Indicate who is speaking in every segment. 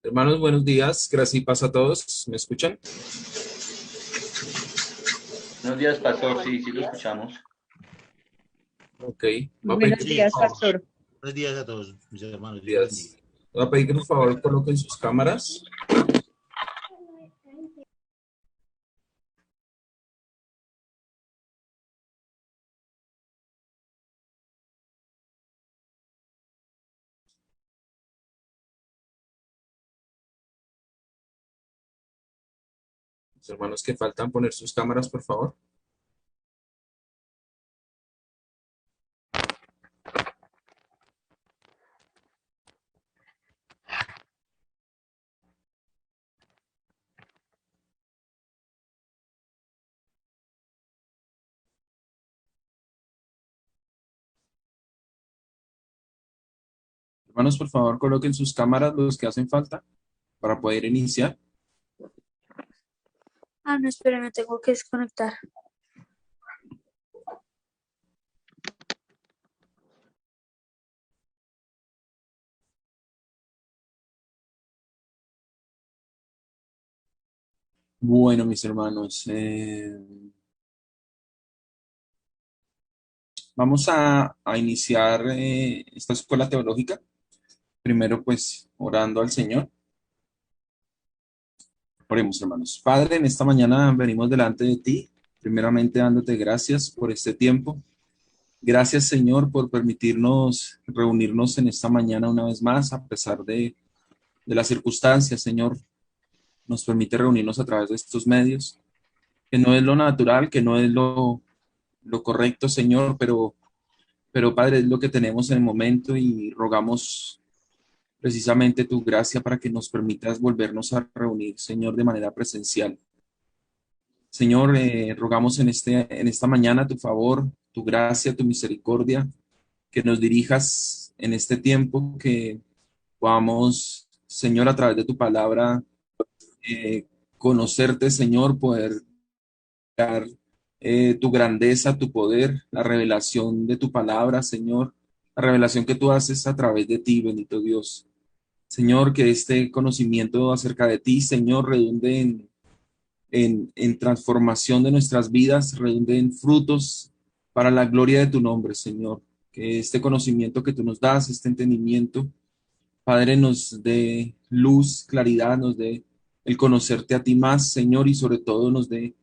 Speaker 1: Hermanos, buenos días. Gracias y paz a todos. ¿Me escuchan?
Speaker 2: Buenos días, pastor. Sí, sí lo escuchamos.
Speaker 1: Ok. Voy a pedir
Speaker 3: Buenos
Speaker 1: que
Speaker 3: días,
Speaker 1: por favor,
Speaker 3: pastor.
Speaker 4: Buenos días a todos, mis hermanos. Dios los bendiga.
Speaker 1: días. Voy a pedir que por favor coloquen sus cámaras. Los hermanos que faltan poner sus cámaras, por favor. Hermanos, por favor, coloquen sus cámaras los que hacen falta para poder iniciar.
Speaker 5: No, espera, me tengo que desconectar.
Speaker 1: Bueno, mis hermanos, vamos a iniciar esta escuela teológica. Primero, pues, orando al Señor. Oremos, hermanos. Padre, en esta mañana venimos delante de ti, primeramente dándote gracias por este tiempo. Gracias, Señor, por permitirnos reunirnos en esta mañana una vez más, a pesar de las circunstancias, Señor. Nos permite reunirnos a través de estos medios, que no es lo natural, que no es lo correcto, Señor, pero Padre, es lo que tenemos en el momento y rogamos precisamente tu gracia para que nos permitas volvernos a reunir, Señor, de manera presencial. Señor, rogamos en esta mañana tu favor, tu gracia, tu misericordia, que nos dirijas en este tiempo, que podamos, Señor, a través de tu palabra, eh, conocerte, Señor, poder dar tu grandeza, tu poder, la revelación de tu palabra, Señor, la revelación que tú haces a través de ti, bendito Dios. Señor, que este conocimiento acerca de ti, Señor, redunde en transformación de nuestras vidas, redunde en frutos para la gloria de tu nombre, Señor. Que este conocimiento que tú nos das, este entendimiento, Padre, nos dé luz, claridad, nos dé el conocerte a ti más, Señor, y sobre todo nos dé,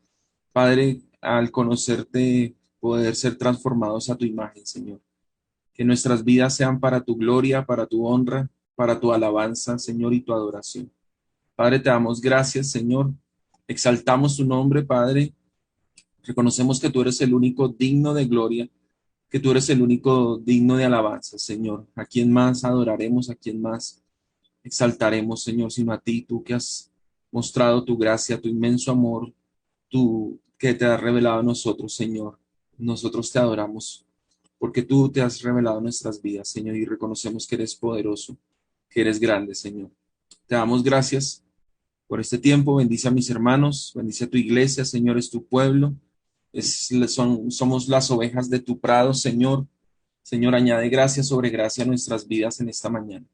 Speaker 1: Padre, al conocerte, poder ser transformados a tu imagen, Señor. Que nuestras vidas sean para tu gloria, para tu honra, para tu alabanza, Señor, y tu adoración. Padre, te damos gracias, Señor. Exaltamos tu nombre, Padre. Reconocemos que tú eres el único digno de gloria, que tú eres el único digno de alabanza, Señor. ¿A quién más adoraremos? ¿A quién más exaltaremos, Señor, sino a ti, tú que has mostrado tu gracia, tu inmenso amor, tú que te has revelado a nosotros, Señor? Nosotros te adoramos porque tú te has revelado en nuestras vidas, Señor, y reconocemos que eres poderoso, que eres grande, Señor. Te damos gracias por este tiempo. Bendice a mis hermanos, bendice a tu iglesia, Señor, es tu pueblo. Somos las ovejas de tu prado, Señor. Señor, añade gracia sobre gracia a nuestras vidas en esta mañana.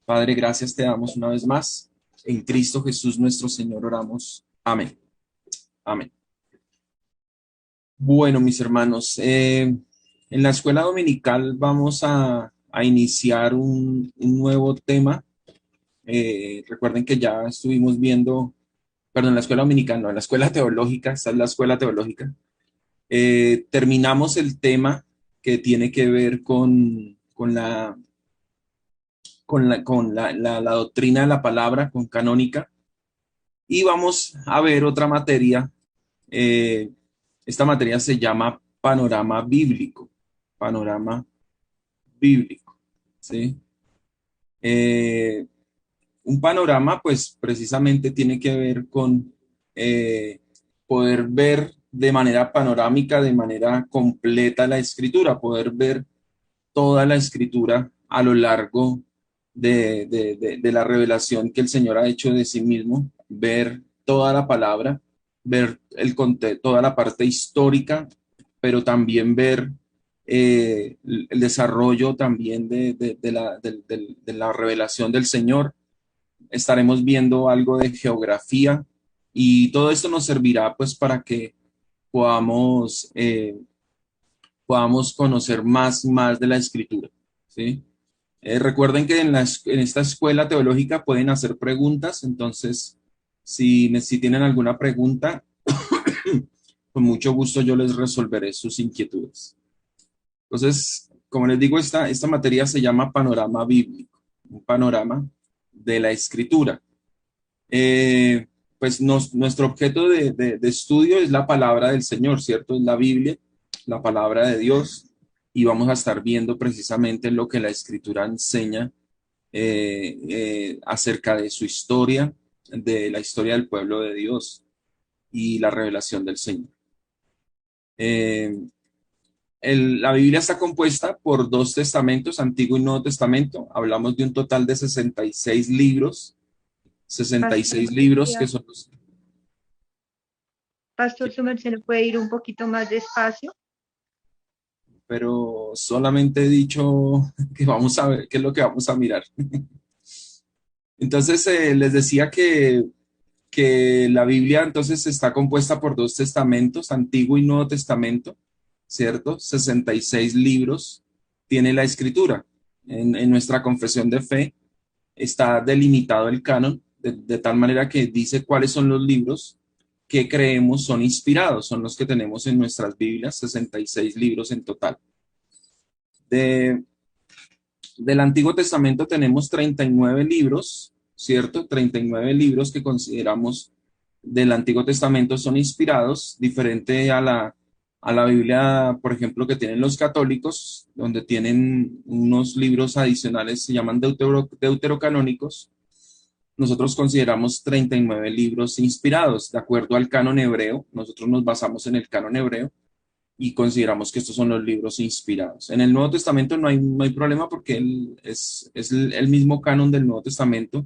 Speaker 1: Padre, gracias te damos una vez más. En Cristo Jesús nuestro Señor oramos. Amén. Amén. Bueno, mis hermanos, en la escuela dominical vamos a iniciar un nuevo tema. Recuerden que ya estuvimos viendo, perdón, en la escuela dominical, no, en la escuela teológica, esta es la escuela teológica. Terminamos el tema que tiene que ver con la doctrina de la palabra, con canónica, y vamos a ver otra materia. eh, Esta materia se llama panorama bíblico, panorama bíblico, ¿sí? Eh, un panorama, pues precisamente tiene que ver con eh, poder ver de manera panorámica, de manera completa la escritura, poder ver toda la escritura a lo largo de la revelación que el Señor ha hecho de sí mismo, ver toda la palabra, ver toda la parte histórica, pero también ver el desarrollo también de la revelación del Señor, estaremos viendo algo de geografía y todo esto nos servirá pues para que podamos, podamos conocer más de la escritura, ¿sí? Recuerden que en esta escuela teológica pueden hacer preguntas, entonces si tienen alguna pregunta, con mucho gusto yo les resolveré sus inquietudes. Entonces, como les digo, esta materia se llama panorama bíblico, un panorama de la escritura. Pues nuestro objeto de estudio es la palabra del Señor, ¿cierto? Es la Biblia, la palabra de Dios, y vamos a estar viendo precisamente lo que la escritura enseña acerca de su historia, de la historia del pueblo de Dios y la revelación del Señor. Eh, la Biblia está compuesta por dos testamentos, Antiguo y Nuevo Testamento. Hablamos de un total de 66 libros, 66 libros que son los...
Speaker 3: Pastor, su merced no puede ir un poquito más despacio.
Speaker 1: Pero solamente he dicho que vamos a ver qué es lo que vamos a mirar. Entonces, les decía que la Biblia entonces está compuesta por dos testamentos, Antiguo y Nuevo Testamento, ¿cierto? 66 libros tiene la escritura. En nuestra confesión de fe está delimitado el canon, de tal manera que dice cuáles son los libros que creemos son inspirados, son los que tenemos en nuestras Biblias, 66 libros en total. Del Antiguo Testamento tenemos 39 libros, ¿cierto? 39 libros que consideramos del Antiguo Testamento son inspirados, diferente a la Biblia, por ejemplo, que tienen los católicos, donde tienen unos libros adicionales, se llaman deuterocanónicos. Nosotros consideramos 39 libros inspirados, de acuerdo al canon hebreo. Nosotros nos basamos en el canon hebreo y consideramos que estos son los libros inspirados. En el Nuevo Testamento no hay problema porque es el mismo canon del Nuevo Testamento,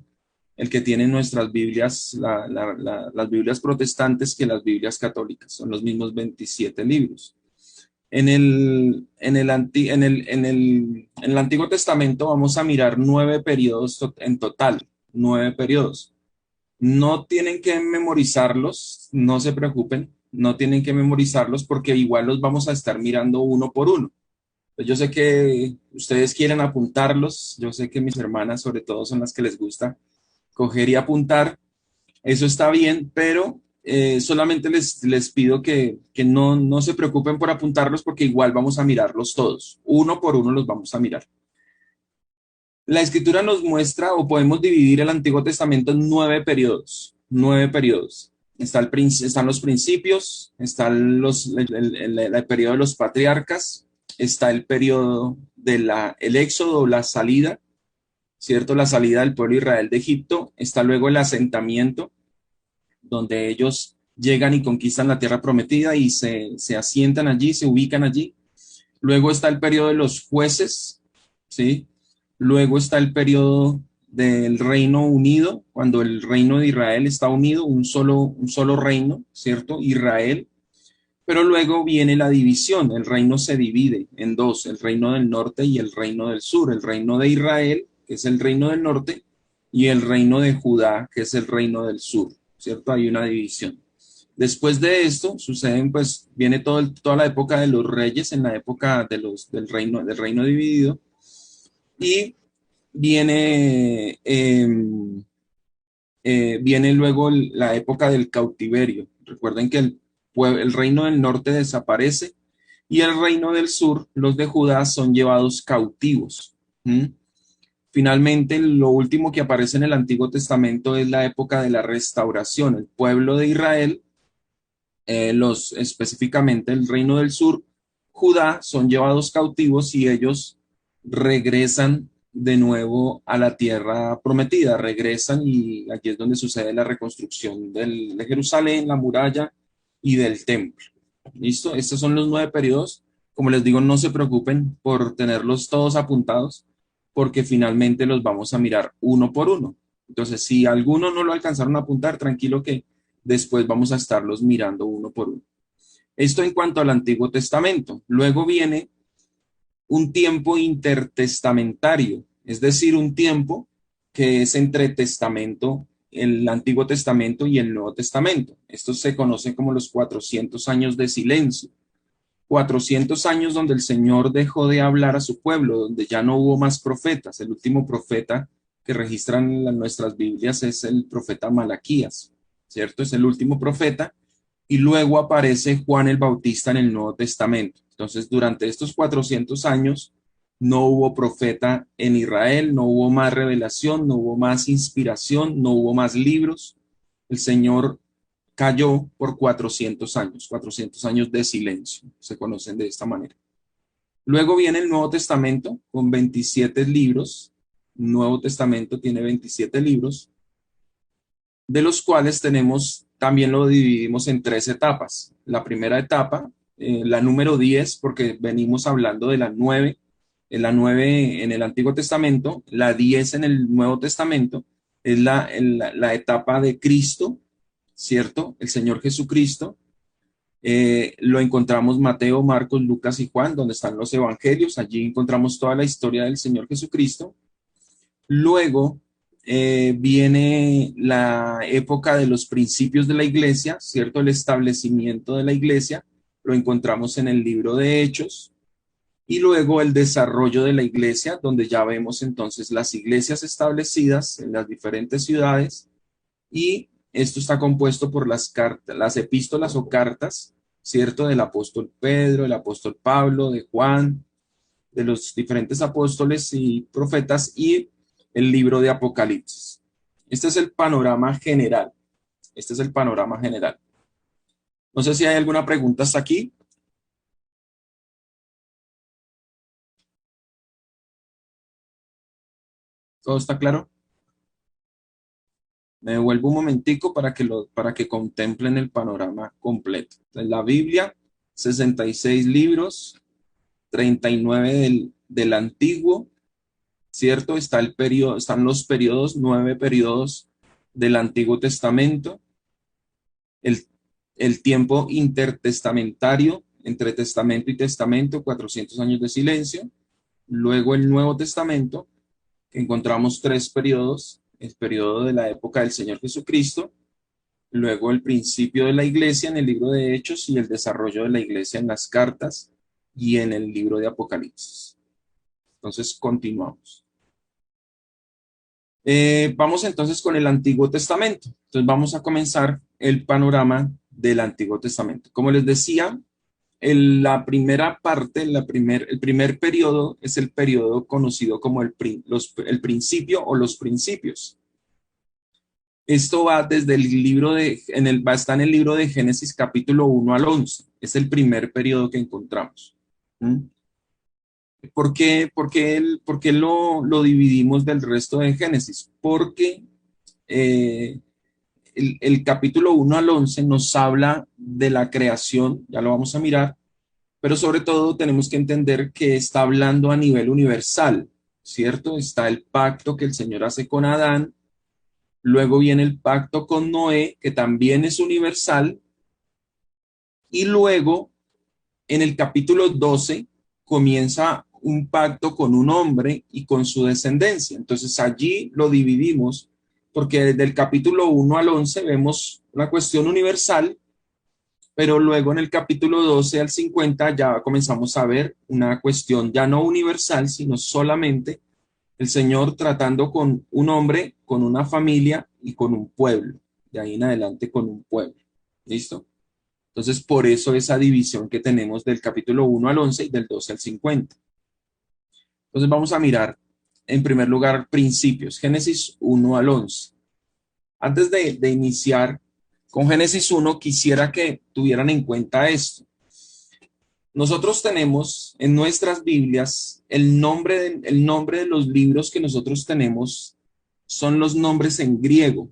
Speaker 1: el que tienen nuestras Biblias, las Biblias protestantes que las Biblias católicas. Son los mismos 27 libros. En el Antiguo Testamento vamos a mirar 9 periodos en total, 9 periodos. No tienen que memorizarlos, no se preocupen, no tienen que memorizarlos porque igual los vamos a estar mirando uno por uno. Pues yo sé que ustedes quieren apuntarlos, yo sé que mis hermanas sobre todo son las que les gusta coger y apuntar, eso está bien, pero solamente les pido que no se preocupen por apuntarlos porque igual vamos a mirarlos todos, uno por uno los vamos a mirar. La escritura nos muestra o podemos dividir el Antiguo Testamento en 9 periodos, 9 periodos. Están los principios, está el periodo de los patriarcas, está el periodo del éxodo, la salida, ¿cierto? La salida del pueblo de Israel de Egipto, está luego el asentamiento, donde ellos llegan y conquistan la tierra prometida y se asientan allí, se ubican allí. Luego está el periodo de los jueces, ¿sí? Luego está el periodo del Reino Unido, cuando el reino de Israel está unido, un solo reino, ¿cierto? Israel. Pero luego viene la división, el reino se divide en dos, el reino del norte y el reino del sur, el reino de Israel, que es el reino del norte, y el reino de Judá, que es el reino del sur, ¿cierto? Hay una división. Después de esto suceden, pues, viene toda la época de los reyes, en la época del reino dividido, y viene, viene luego la época del cautiverio. Recuerden que el reino del norte desaparece y el reino del sur, los de Judá, son llevados cautivos. Finalmente, lo último que aparece en el Antiguo Testamento es la época de la restauración. El pueblo de Israel, específicamente el reino del sur, Judá, son llevados cautivos y ellos regresan de nuevo a la tierra prometida, regresan y aquí es donde sucede la reconstrucción de Jerusalén, la muralla y del templo. ¿Listo? Estos son los 9 periodos. Como les digo, no se preocupen por tenerlos todos apuntados, porque finalmente los vamos a mirar uno por uno. Entonces, si alguno no lo alcanzaron a apuntar, tranquilo que después vamos a estarlos mirando uno por uno. Esto en cuanto al Antiguo Testamento. Luego viene un tiempo intertestamentario, es decir, un tiempo que es entre testamento, el Antiguo Testamento y el Nuevo Testamento. Esto se conoce como los 400 años de silencio. 400 años donde el Señor dejó de hablar a su pueblo, donde ya no hubo más profetas. El último profeta que registran nuestras Biblias es el profeta Malaquías, ¿cierto? Es el último profeta. Y luego aparece Juan el Bautista en el Nuevo Testamento. Entonces, durante estos 400 años, no hubo profeta en Israel, no hubo más revelación, no hubo más inspiración, no hubo más libros. El Señor cayó por 400 años de silencio, se conocen de esta manera. Luego viene el Nuevo Testamento con 27 libros. El Nuevo Testamento tiene 27 libros, de los cuales también lo dividimos en 3 etapas. La primera etapa, la número 10, porque venimos hablando de la 9, la 9 en el Antiguo Testamento, la 10 en el Nuevo Testamento, es la etapa de Cristo, ¿cierto? El Señor Jesucristo. Lo encontramos Mateo, Marcos, Lucas y Juan, donde están los evangelios. Allí encontramos toda la historia del Señor Jesucristo. Luego viene la época de los principios de la iglesia, ¿cierto? El establecimiento de la iglesia, lo encontramos en el libro de Hechos. Y luego el desarrollo de la iglesia, donde ya vemos entonces las iglesias establecidas en las diferentes ciudades. Y esto está compuesto por las epístolas o cartas, ¿cierto? Del apóstol Pedro, del apóstol Pablo, de Juan, de los diferentes apóstoles y profetas, y el libro de Apocalipsis. Este es el panorama general. Este es el panorama general. No sé si hay alguna pregunta hasta aquí. ¿Todo está claro? Me devuelvo un momentico para que contemplen el panorama completo. En la Biblia, 66 libros, 39 del Antiguo, ¿cierto? Están los periodos, 9 periodos del Antiguo Testamento, el tiempo intertestamentario, entre testamento y testamento, 400 años de silencio. Luego el Nuevo Testamento, que encontramos 3 periodos: el periodo de la época del Señor Jesucristo, luego el principio de la iglesia en el libro de Hechos y el desarrollo de la iglesia en las cartas y en el libro de Apocalipsis. Entonces, continuamos. Vamos entonces con el Antiguo Testamento. Entonces, vamos a comenzar el panorama del Antiguo Testamento. Como les decía, la primera parte, el primer periodo es el periodo conocido como el principio o los principios. Esto va desde el libro está en el libro de Génesis capítulo 1 al 11. Es el primer periodo que encontramos. ¿Por qué lo dividimos del resto de Génesis? Porque el capítulo 1 al 11 nos habla de la creación, ya lo vamos a mirar, pero sobre todo tenemos que entender que está hablando a nivel universal, ¿cierto? Está el pacto que el Señor hace con Adán, luego viene el pacto con Noé, que también es universal, y luego en el capítulo 12 comienza un pacto con un hombre y con su descendencia. Entonces allí lo dividimos porque desde el capítulo 1 al 11 vemos una cuestión universal, pero luego en el capítulo 12 al 50 ya comenzamos a ver una cuestión ya no universal, sino solamente el Señor tratando con un hombre, con una familia y con un pueblo. De ahí en adelante con un pueblo. ¿Listo? Entonces, por eso esa división que tenemos del capítulo 1 al 11 y del 12 al 50. Entonces, vamos a mirar, en primer lugar, principios. Génesis 1 al 11. Antes de iniciar con Génesis 1, quisiera que tuvieran en cuenta esto. Nosotros tenemos en nuestras Biblias el nombre de los libros que nosotros tenemos son los nombres en griego.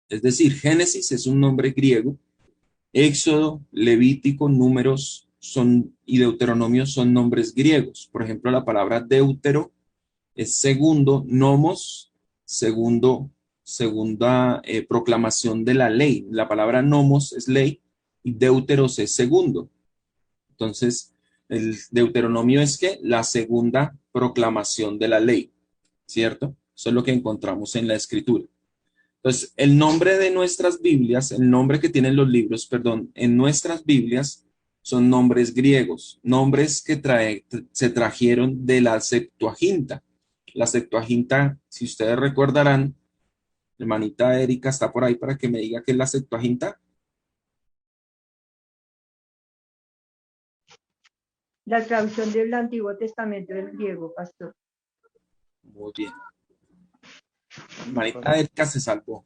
Speaker 1: Es decir, Génesis es un nombre griego. Éxodo, Levítico, Números y Deuteronomio son nombres griegos. Por ejemplo, la palabra deutero es segundo, nomos, segunda proclamación de la ley. La palabra nomos es ley y deuteros es segundo. Entonces, el Deuteronomio es que la segunda proclamación de la ley, ¿cierto? Eso es lo que encontramos en la Escritura. Entonces, el nombre de nuestras Biblias, el nombre que tienen los libros, perdón, en nuestras Biblias son nombres griegos, nombres que se trajeron de la Septuaginta. La Septuaginta, si ustedes recordarán, hermanita Erika está por ahí para que me diga qué es la Septuaginta.
Speaker 3: La traducción del Antiguo Testamento del griego, pastor.
Speaker 1: Muy bien. Hermanita Erika se salvó.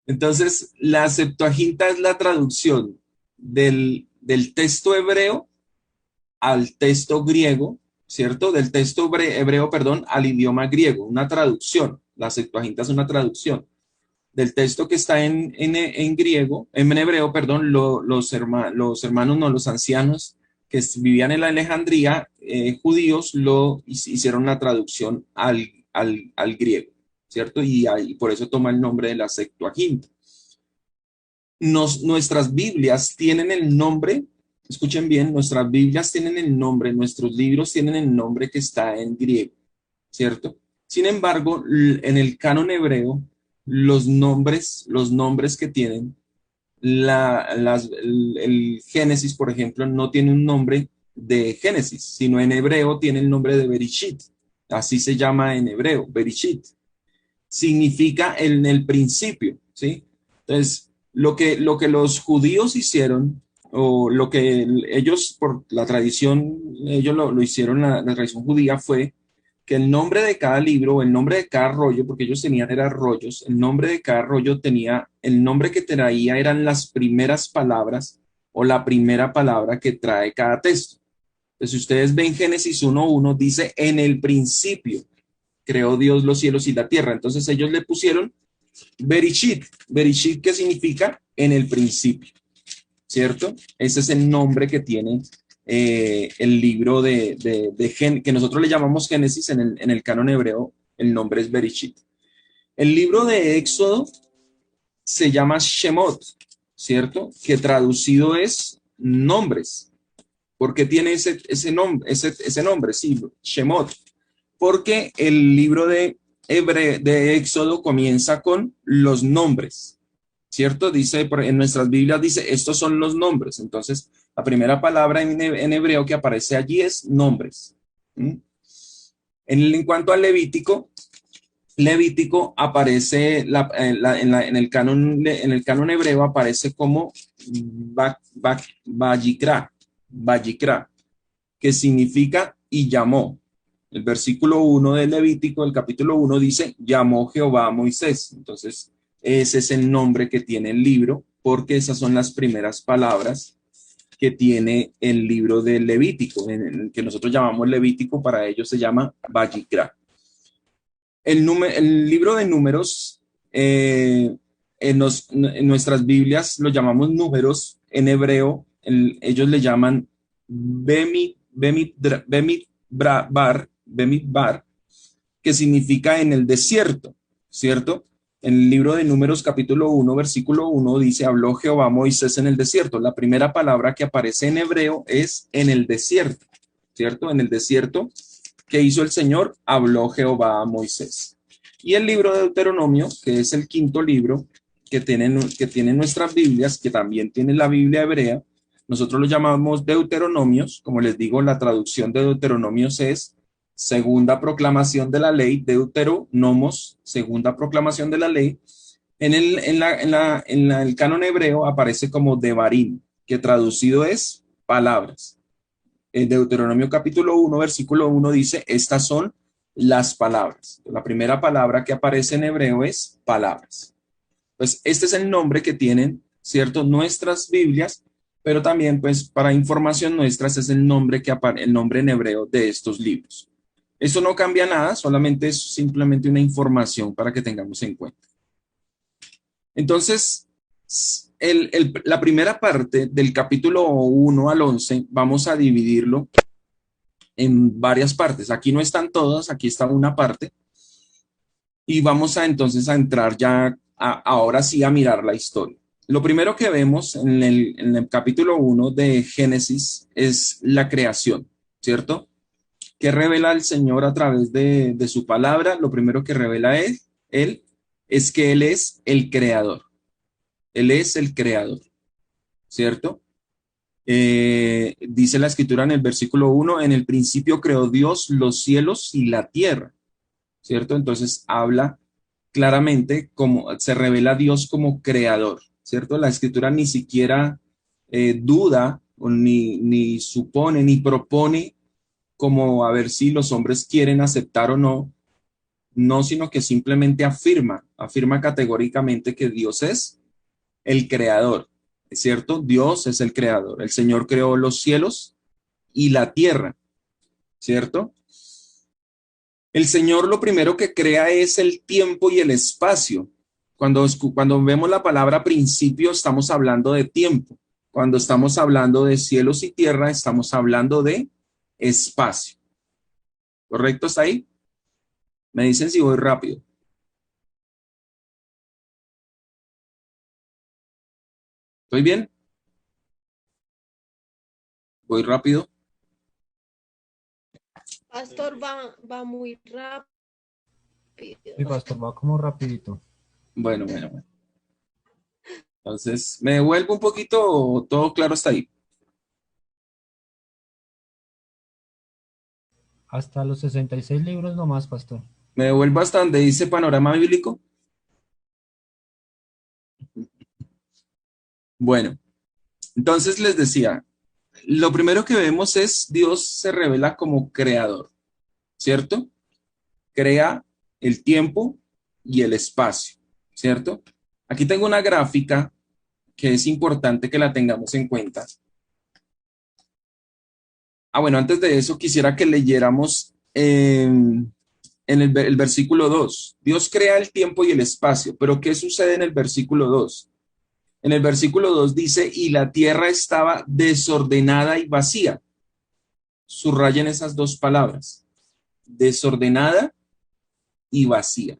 Speaker 1: Entonces, la Septuaginta es la traducción del texto hebreo al texto griego, ¿cierto? Del texto hebreo, perdón, al idioma griego, una traducción. La Septuaginta es una traducción del texto que está en griego, en hebreo, perdón, los hermanos, no, los ancianos que vivían en la Alejandría, judíos, hicieron la traducción al griego, ¿cierto? Y por eso toma el nombre de la Septuaginta. Nuestras Biblias tienen el nombre, escuchen bien, nuestras Biblias tienen el nombre, nuestros libros tienen el nombre que está en griego, ¿cierto? Sin embargo, en el canon hebreo, los nombres que tienen, el Génesis, por ejemplo, no tiene un nombre de Génesis, sino en hebreo tiene el nombre de Bereshit. Así se llama en hebreo, Bereshit. Significa en el principio, ¿sí? Entonces, lo que los judíos hicieron, o lo que ellos, por la tradición, ellos lo hicieron, la tradición judía fue que el nombre de cada libro, o el nombre de cada rollo, porque ellos tenían eran rollos, el nombre de cada rollo tenía, el nombre que traía eran las primeras palabras o la primera palabra que trae cada texto. Entonces, si ustedes ven Génesis 1:1, dice, en el principio creó Dios los cielos y la tierra. Entonces ellos le pusieron Bereshit. Bereshit, ¿qué significa? En el principio, ¿cierto? Ese es el nombre que tiene el libro que nosotros le llamamos Génesis en el canon hebreo, el nombre es Bereshit. El libro de Éxodo se llama Shemot, ¿cierto? Que traducido es nombres. ¿Por qué tiene ese nombre? Sí, Shemot. Porque el libro de Éxodo comienza con los nombres, ¿cierto? Dice, en nuestras Biblias dice, estos son los nombres. Entonces, la primera palabra en hebreo que aparece allí es nombres. En cuanto al Levítico aparece en el canon hebreo aparece como Vayikra, que significa y llamó. El versículo 1 del Levítico, el capítulo 1, dice, llamó Jehová a Moisés. Entonces, ese es el nombre que tiene el libro, porque esas son las primeras palabras que tiene el libro del Levítico, en el que nosotros llamamos Levítico, para ellos se llama Vayikra. El libro de Números, en nuestras Biblias lo llamamos números, en hebreo, ellos le llaman Bemidbar, que significa en el desierto, ¿cierto? En el libro de Números capítulo 1, versículo 1 dice, habló Jehová a Moisés en el desierto. La primera palabra que aparece en hebreo es en el desierto, ¿cierto? En el desierto, ¿qué hizo el Señor? Habló Jehová a Moisés. Y el libro de Deuteronomio, que es el quinto libro que tienen nuestras Biblias, que también tiene la Biblia hebrea, nosotros lo llamamos Deuteronomios. Como les digo, la traducción de Deuteronomios es segunda proclamación de la ley, Deuteronomos, segunda proclamación de la ley. En el canon hebreo aparece como Devarim, que traducido es palabras. En Deuteronomio capítulo 1, versículo 1 dice, estas son las palabras. La primera palabra que aparece en hebreo es palabras. Pues este es el nombre que tienen, ¿cierto? Nuestras Biblias, pero también, pues, para información nuestra, ese es el nombre el nombre en hebreo de estos libros. Eso no cambia nada, solamente es simplemente una información para que tengamos en cuenta. Entonces, la primera parte del capítulo 1 al 11, vamos a dividirlo en varias partes. Aquí no están todas, aquí está una parte. Y vamos entonces a entrar ya, ahora sí, a mirar la historia. Lo primero que vemos en el capítulo 1 de Génesis es la creación, ¿cierto? ¿Qué revela el Señor a través de su palabra? Lo primero que revela él es que Él es el creador. Él es el creador, ¿cierto? Dice la escritura en el versículo 1, en el principio creó Dios los cielos y la tierra, ¿cierto? Entonces habla claramente como se revela a Dios como creador, ¿cierto? La escritura ni siquiera duda o ni supone ni propone como a ver si los hombres quieren aceptar o no, no, sino que simplemente afirma categóricamente que Dios es el creador, ¿es cierto? Dios es el creador. El Señor creó los cielos y la tierra, ¿cierto? El Señor lo primero que crea es el tiempo y el espacio. Cuando vemos la palabra principio, estamos hablando de tiempo. Cuando estamos hablando de cielos y tierra, estamos hablando de espacio. ¿Correcto? ¿Está ahí? Me dicen si voy rápido. ¿Estoy bien? ¿Voy rápido?
Speaker 6: Pastor, va muy rápido.
Speaker 7: Sí, pastor, va como rapidito.
Speaker 1: Bueno. Entonces, ¿me devuelvo un poquito o todo claro está ahí?
Speaker 7: Hasta los 66 libros nomás, pastor.
Speaker 1: ¿Me devuelvo hasta donde dice panorama bíblico? Bueno, entonces les decía, lo primero que vemos es Dios se revela como creador, ¿cierto? Crea el tiempo y el espacio, ¿cierto? Aquí tengo una gráfica que es importante que la tengamos en cuenta. Bueno, antes de eso quisiera que leyéramos en el versículo 2. Dios crea el tiempo y el espacio, pero ¿qué sucede en el versículo 2? En el versículo 2 dice, y la tierra estaba desordenada y vacía. Subrayen esas dos palabras, desordenada y vacía.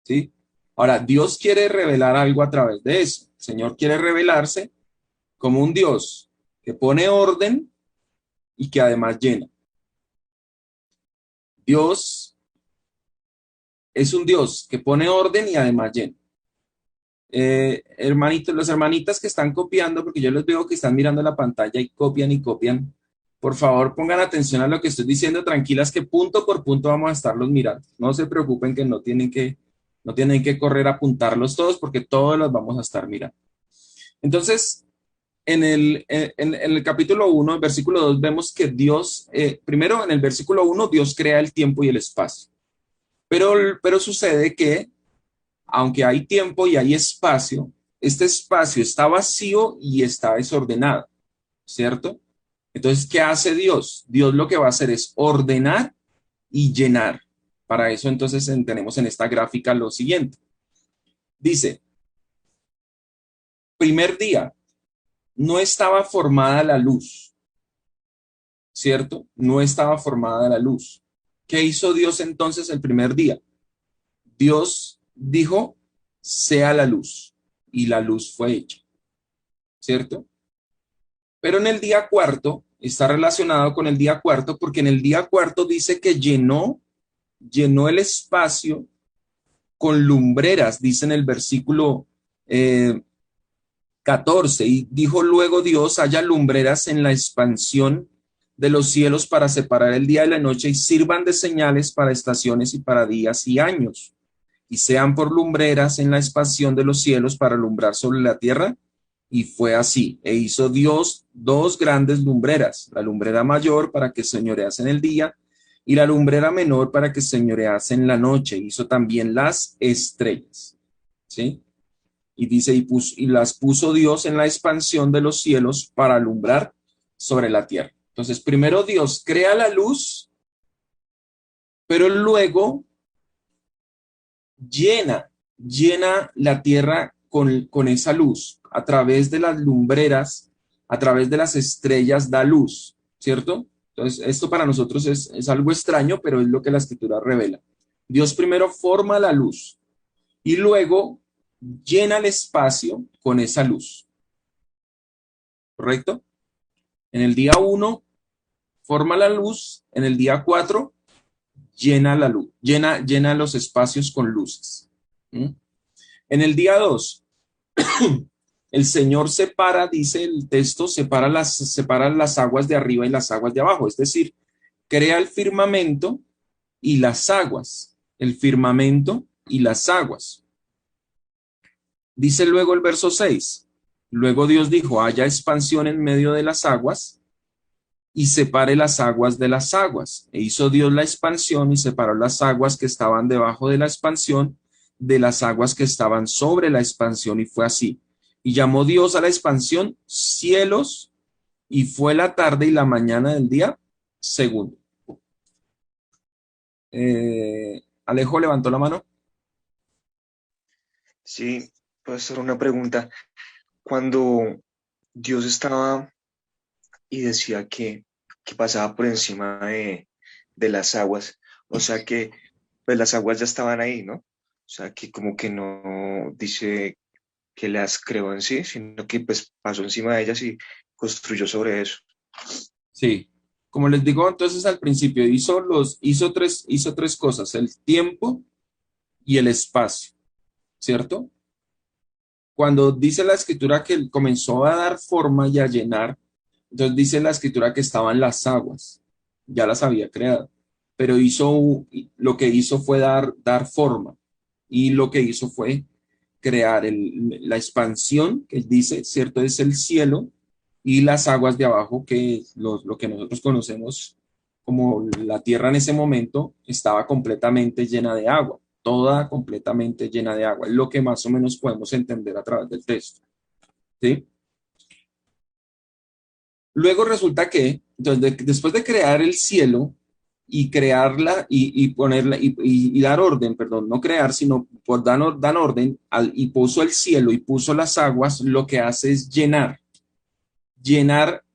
Speaker 1: ¿Sí? Ahora, Dios quiere revelar algo a través de eso. El Señor quiere revelarse como un Dios que pone orden y que además llena. Dios es un Dios que pone orden y además llena. Hermanitos, las hermanitas que están copiando, porque yo les veo que están mirando la pantalla y copian, por favor pongan atención a lo que estoy diciendo, tranquilas que punto por punto vamos a estarlos mirando. No se preocupen que no tienen que correr a apuntarlos todos porque todos los vamos a estar mirando. Entonces, en el capítulo 1, versículo 2, vemos que Dios, primero en el versículo 1, Dios crea el tiempo y el espacio. Pero sucede que aunque hay tiempo y hay espacio, este espacio está vacío y está desordenado, ¿cierto? Entonces, ¿qué hace Dios? Dios lo que va a hacer es ordenar y llenar. Para eso, entonces, tenemos en esta gráfica lo siguiente. Dice, primer día, no estaba formada la luz, ¿cierto? No estaba formada la luz. ¿Qué hizo Dios entonces el primer día? Dios dijo, sea la luz, y la luz fue hecha, ¿cierto? Pero en el día cuarto, está relacionado con el día cuarto, porque en el día cuarto dice que llenó el espacio con lumbreras, dice en el versículo 14, y dijo luego Dios, haya lumbreras en la expansión de los cielos para separar el día de la noche y sirvan de señales para estaciones y para días y años, y sean por lumbreras en la expansión de los cielos para alumbrar sobre la tierra. Y fue así, e hizo Dios dos grandes lumbreras, la lumbrera mayor para que señorease en el día y la lumbrera menor para que señorease en la noche. Hizo también las estrellas, ¿sí? Y dice, y las puso Dios en la expansión de los cielos para alumbrar sobre la tierra. Entonces, primero Dios crea la luz, pero luego llena la tierra con esa luz. A través de las lumbreras, a través de las estrellas da luz, ¿cierto? Entonces, esto para nosotros es algo extraño, pero es lo que la escritura revela. Dios primero forma la luz y luego llena el espacio con esa luz. ¿Correcto? En el día 1, forma la luz. En el día 4 llena la luz, llena los espacios con luces. ¿Mm? En el día 2, el Señor separa, dice el texto, separa las aguas de arriba y las aguas de abajo. Es decir, crea el firmamento y las aguas. El firmamento y las aguas. Dice luego el verso 6. Luego Dios dijo, haya expansión en medio de las aguas y separe las aguas de las aguas. E hizo Dios la expansión y separó las aguas que estaban debajo de la expansión de las aguas que estaban sobre la expansión, y fue así. Y llamó Dios a la expansión cielos, y fue la tarde y la mañana del día segundo. Alejo levantó la mano.
Speaker 8: Sí, puedo hacer una pregunta. Cuando Dios estaba y decía que pasaba por encima de las aguas, o sea que pues las aguas ya estaban ahí, ¿no? O sea que como que no dice que las creó en sí, sino que pues pasó encima de ellas y construyó sobre eso.
Speaker 1: Sí. Como les digo entonces al principio, hizo tres cosas: el tiempo y el espacio, ¿cierto? Cuando dice la escritura que él comenzó a dar forma y a llenar, entonces dice la escritura que estaban las aguas, ya las había creado, pero lo que hizo fue dar forma, y lo que hizo fue crear la expansión, que dice, ¿cierto? Es el cielo, y las aguas de abajo, que lo que nosotros conocemos como la tierra en ese momento estaba completamente llena de agua, toda completamente llena de agua, es lo que más o menos podemos entender a través del texto, ¿sí? Luego resulta que, entonces, después de crear el cielo y crearla y ponerla y dar orden, perdón, no crear, sino por dar orden, y puso el cielo y puso las aguas, lo que hace es llenar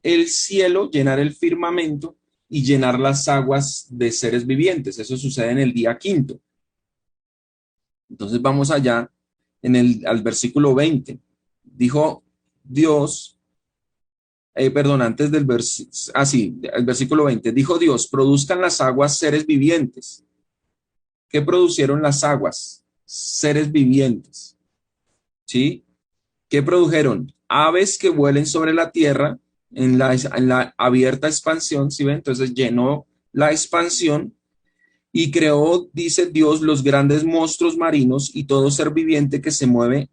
Speaker 1: el cielo, llenar el firmamento y llenar las aguas de seres vivientes. Eso sucede en el día quinto. Entonces vamos allá al versículo 20. Dijo Dios. Antes del el versículo 20, dijo Dios, produzcan las aguas seres vivientes. ¿Qué producieron las aguas? Seres vivientes. ¿Sí? ¿Qué produjeron? Aves que vuelen sobre la tierra en la abierta expansión, ¿sí ven? Entonces llenó la expansión y creó, dice Dios, los grandes monstruos marinos y todo ser viviente que se mueve,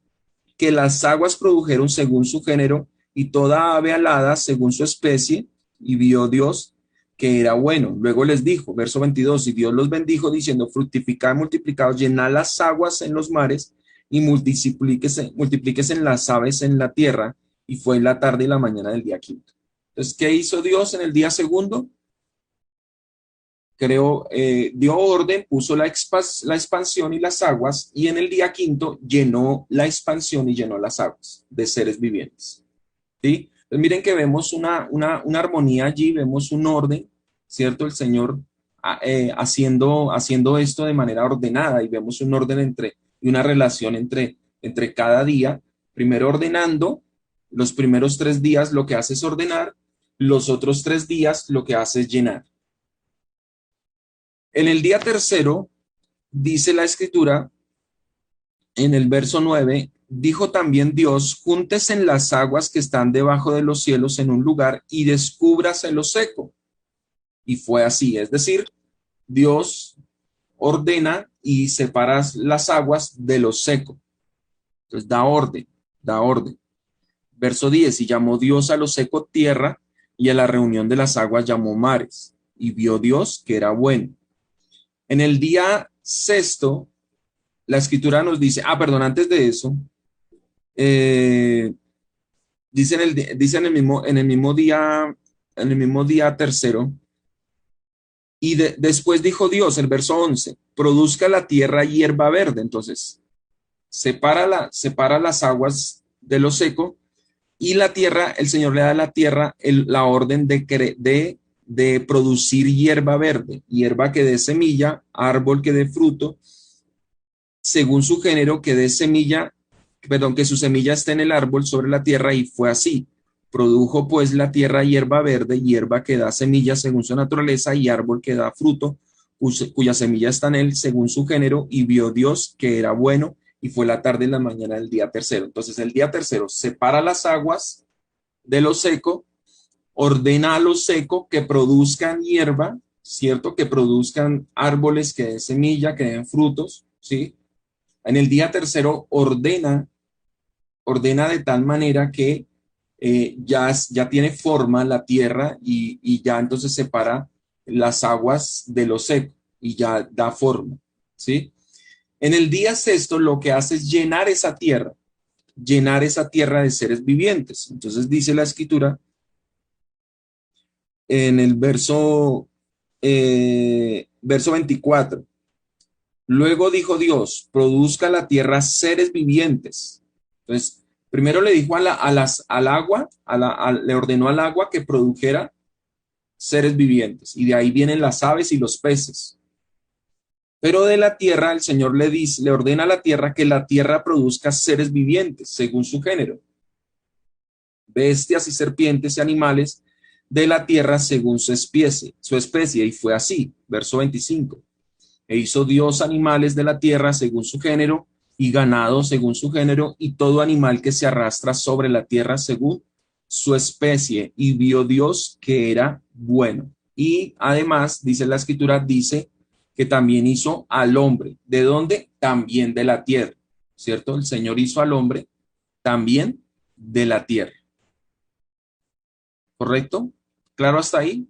Speaker 1: que las aguas produjeron según su género, y toda ave alada según su especie, y vio Dios que era bueno. Luego les dijo, verso 22, y Dios los bendijo diciendo, fructificad, multiplicados, llenad las aguas en los mares, y multiplíquese en las aves en la tierra, y fue en la tarde y la mañana del día quinto. Entonces, ¿qué hizo Dios en el día segundo? Dio orden, puso la expansión y las aguas, y en el día quinto llenó la expansión y llenó las aguas de seres vivientes. ¿Sí? Entonces miren que vemos una armonía allí, vemos un orden, ¿cierto? El Señor haciendo esto de manera ordenada, y vemos un orden y una relación entre cada día, primero ordenando. Los primeros 3 días lo que hace es ordenar, los otros 3 días lo que hace es llenar. En el día tercero, dice la escritura, en el verso 9, dijo también Dios, júntese en las aguas que están debajo de los cielos en un lugar y descúbrase lo seco. Y fue así, es decir, Dios ordena y separa las aguas de lo seco. Entonces da orden. Verso 10, y llamó Dios a lo seco tierra, y a la reunión de las aguas llamó mares, y vio Dios que era bueno. En el día sexto, la escritura nos dice, antes de eso, dice en el mismo día tercero, y después dijo Dios, el verso 11, produzca la tierra hierba verde. Entonces, separa las aguas de lo seco, y la tierra, el Señor le da a la tierra la orden de producir hierba verde, hierba que dé semilla, árbol que dé fruto, según su género, que su semilla esté en el árbol sobre la tierra, y fue así. Produjo pues la tierra hierba verde, hierba que da semilla según su naturaleza, y árbol que da fruto, cuya semilla está en él según su género, y vio Dios que era bueno, y fue la tarde y la mañana del día tercero. Entonces el día tercero separa las aguas de lo seco, ordena a lo seco que produzcan hierba, ¿cierto? Que produzcan árboles que den semilla, que den frutos, ¿sí? En el día tercero ordena de tal manera que ya tiene forma la tierra y ya entonces separa las aguas de lo seco y ya da forma, ¿sí? En el día sexto lo que hace es llenar esa tierra de seres vivientes. Entonces dice la escritura en el verso 24. Luego dijo Dios, produzca la tierra seres vivientes. Entonces, primero le dijo al agua, le ordenó al agua que produjera seres vivientes. Y de ahí vienen las aves y los peces. Pero de la tierra, el Señor le ordena a la tierra que la tierra produzca seres vivientes, según su género. Bestias y serpientes y animales de la tierra según su especie. Y fue así. Verso 25. E hizo Dios animales de la tierra según su género, y ganado según su género, y todo animal que se arrastra sobre la tierra según su especie. Y vio Dios que era bueno. Y además, dice la escritura, dice que también hizo al hombre. ¿De dónde? También de la tierra, ¿cierto? El Señor hizo al hombre también de la tierra. ¿Correcto? ¿Claro hasta ahí?